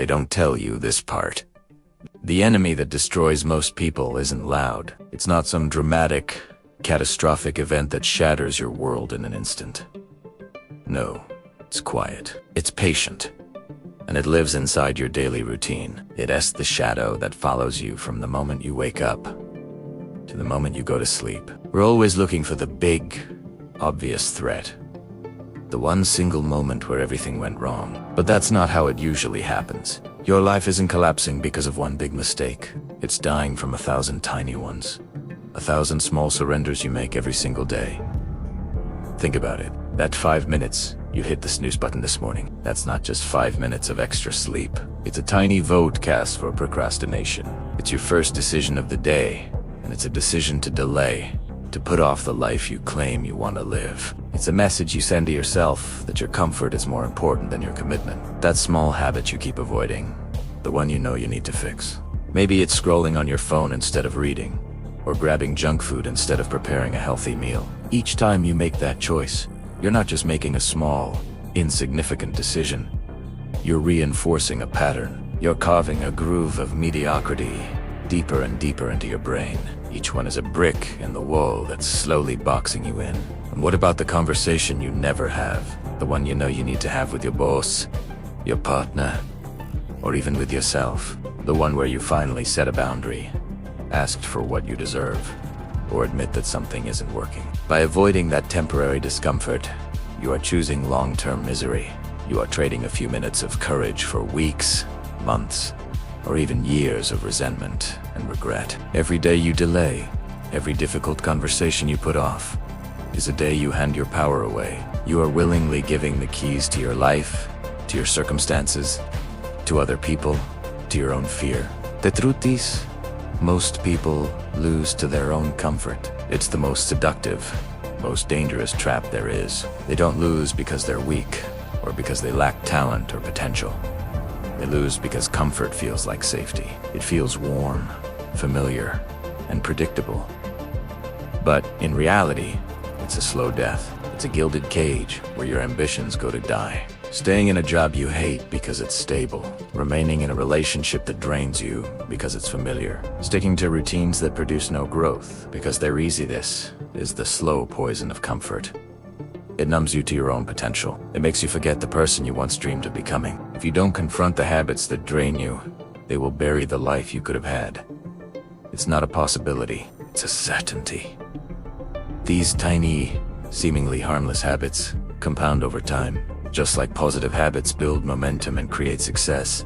They don't tell you this part. The enemy that destroys most people isn't loud. It's not some dramatic, catastrophic event that shatters your world in an instant. No, it's quiet. It's patient. And it lives inside your daily routine. It's the shadow that follows you from the moment you wake up to the moment you go to sleep. We're always looking for the big, obvious threat. The one single moment where everything went wrong. But that's not how it usually happens. Your life isn't collapsing because of one big mistake. It's dying from 1,000 tiny ones. 1,000 small surrenders you make every single day. Think about it. That 5 minutes you hit the snooze button this morning. That's not just 5 minutes of extra sleep. It's a tiny vote cast for procrastination. It's your first decision of the day, and it's a decision to delay, to put off the life you claim you want to live. It's a message you send to yourself that your comfort is more important than your commitment. That small habit you keep avoiding, the one you know you need to fix. Maybe it's scrolling on your phone instead of reading, or grabbing junk food instead of preparing a healthy meal. Each time you make that choice, you're not just making a small, insignificant decision. You're reinforcing a pattern. You're carving a groove of mediocrity deeper and deeper into your brain. Each one is a brick in the wall that's slowly boxing you in. And what about the conversation you never have? The one you know you need to have with your boss, your partner, or even with yourself. The one where you finally set a boundary, asked for what you deserve, or admit that something isn't working. By avoiding that temporary discomfort, you are choosing long-term misery. You are trading a few minutes of courage for weeks, months, or even years of resentment and regret. Every day you delay, every difficult conversation you put off, is a day you hand your power away. You are willingly giving the keys to your life, to your circumstances, to other people, to your own fear. The truth is, most people lose to their own comfort. It's the most seductive, most dangerous trap there is. They don't lose because they're weak, or because they lack talent or potential. They lose because comfort feels like safety. It feels warm, familiar, and predictable. But in reality, it's a slow death. It's a gilded cage where your ambitions go to die. Staying in a job you hate because it's stable. Remaining in a relationship that drains you because it's familiar. Sticking to routines that produce no growth because they're easy. This is the slow poison of comfort. It numbs you to your own potential. It makes you forget the person you once dreamed of becoming. If you don't confront the habits that drain you, they will bury the life you could have had. It's not a possibility, it's a certainty. These tiny, seemingly harmless habits compound over time. Just like positive habits build momentum and create success,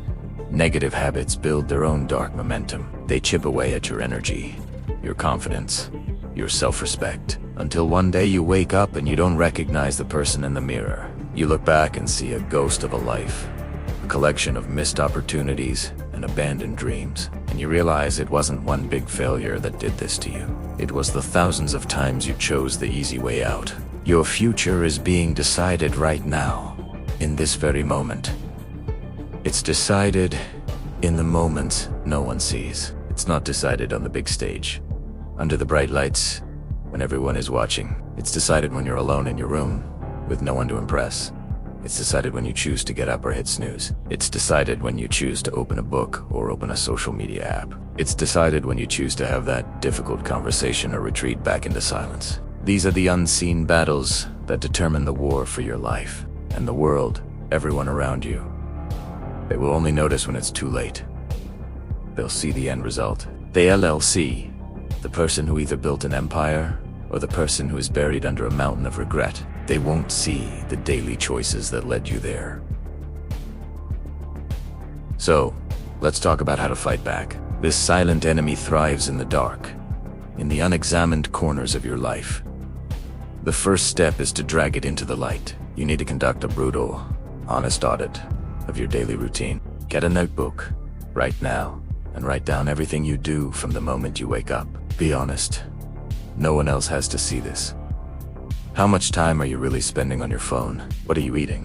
negative habits build their own dark momentum. They chip away at your energy, your confidence, your self-respect, until one day you wake up and you don't recognize the person in the mirror. You look back and see a ghost of a life, a collection of missed opportunities and abandoned dreams. And you realize it wasn't one big failure that did this to you. It was the thousands of times you chose the easy way out. Your future is being decided right now, in this very moment. It's decided in the moments no one sees. It's not decided on the big stage, under the bright lights, when everyone is watching. It's decided when you're alone in your room, with no one to impress. It's decided when you choose to get up or hit snooze. It's decided when you choose to open a book or open a social media app. It's decided when you choose to have that difficult conversation or retreat back into silence. These are the unseen battles that determine the war for your life and the world, everyone around you. They will only notice when it's too late. They'll see the end result. They'll see the person who either built an empire or the person who is buried under a mountain of regret. They won't see the daily choices that led you there. So, let's talk about how to fight back. This silent enemy thrives in the dark, in the unexamined corners of your life. The first step is to drag it into the light. You need to conduct a brutal, honest audit of your daily routine. Get a notebook right now and write down everything you do from the moment you wake up. Be honest. No one else has to see this. How much time are you really spending on your phone? What are you eating?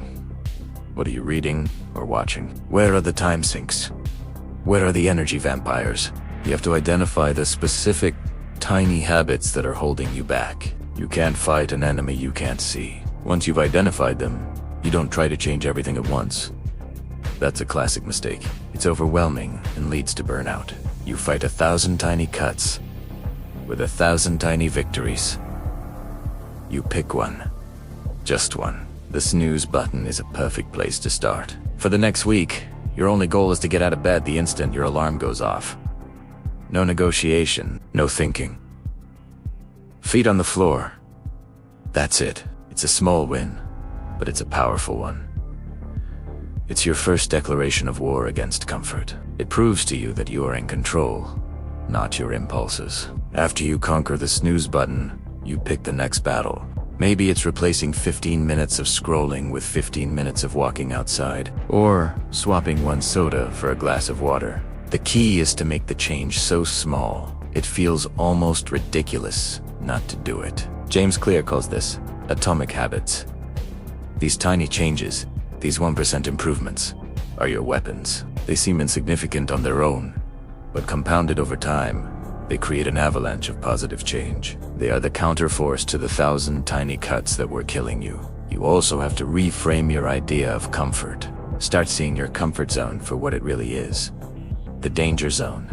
What are you reading or watching? Where are the time sinks? Where are the energy vampires? You have to identify the specific, tiny habits that are holding you back. You can't fight an enemy you can't see. Once you've identified them, you don't try to change everything at once. That's a classic mistake. It's overwhelming and leads to burnout. You fight 1,000 tiny cuts with 1,000 tiny victories. You pick one. Just one. The snooze button is a perfect place to start. For the next week, your only goal is to get out of bed the instant your alarm goes off. No negotiation, no thinking. Feet on the floor. That's it. It's a small win, but it's a powerful one. It's your first declaration of war against comfort. It proves to you that you are in control, not your impulses. After you conquer the snooze button, you pick the next battle. Maybe it's replacing 15 minutes of scrolling with 15 minutes of walking outside, or swapping one soda for a glass of water. The key is to make the change so small, it feels almost ridiculous not to do it. James Clear calls this atomic habits. These tiny changes, these 1% improvements, are your weapons. They seem insignificant on their own, but compounded over time, they create an avalanche of positive change. They are the counterforce to the 1,000 tiny cuts that were killing you. You also have to reframe your idea of comfort. Start seeing your comfort zone for what it really is. The danger zone.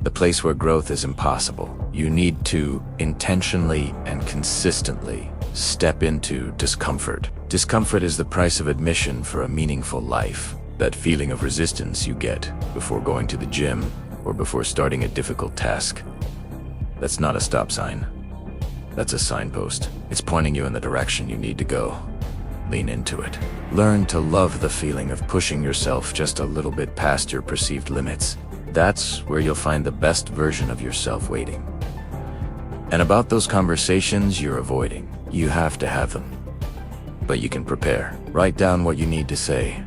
The place where growth is impossible. You need to intentionally and consistently step into discomfort. Discomfort is the price of admission for a meaningful life. That feeling of resistance you get before going to the gym or before starting a difficult task. That's not a stop sign. That's a signpost. It's pointing you in the direction you need to go. Lean into it. Learn to love the feeling of pushing yourself just a little bit past your perceived limits. That's where you'll find the best version of yourself waiting. And about those conversations you're avoiding, you have to have them. But you can prepare. Write down what you need to say.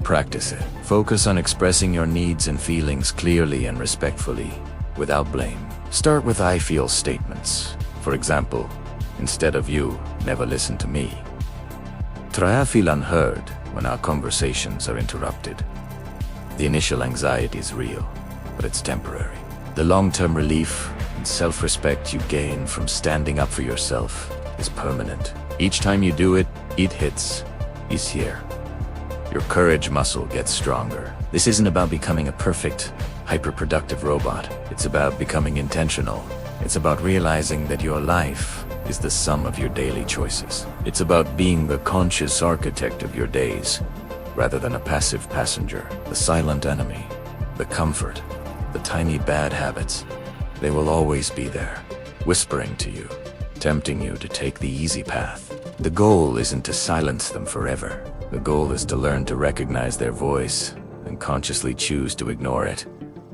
Practice it. Focus on expressing your needs and feelings clearly and respectfully, without blame. Start with I feel statements. For example, instead of you, never listen to me. Try I feel unheard when our conversations are interrupted. The initial anxiety is real, but it's temporary. The long-term relief and self-respect you gain from standing up for yourself is permanent. Each time you do it, it hits. Is here. Your courage muscle gets stronger. This isn't about becoming a perfect, hyper-productive robot. It's about becoming intentional. It's about realizing that your life is the sum of your daily choices. It's about being the conscious architect of your days, rather than a passive passenger. The silent enemy, the comfort, the tiny bad habits, they will always be there, whispering to you, tempting you to take the easy path. The goal isn't to silence them forever. The goal is to learn to recognize their voice and consciously choose to ignore it,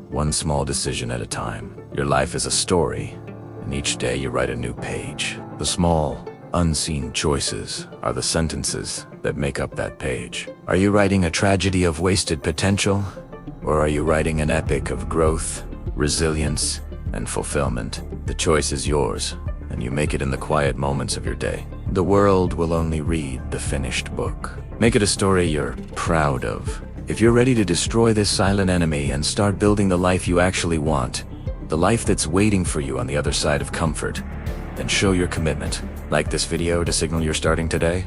one small decision at a time. Your life is a story, and each day you write a new page. The small, unseen choices are the sentences that make up that page. Are you writing a tragedy of wasted potential, or are you writing an epic of growth, resilience, and fulfillment? The choice is yours, and you make it in the quiet moments of your day. The world will only read the finished book. Make it a story you're proud of. If you're ready to destroy this silent enemy and start building the life you actually want, the life that's waiting for you on the other side of comfort, then show your commitment. Like this video to signal you're starting today,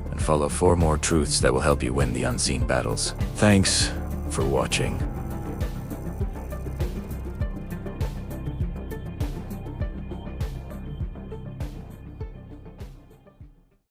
and follow 4 more truths that will help you win the unseen battles. Thanks for watching.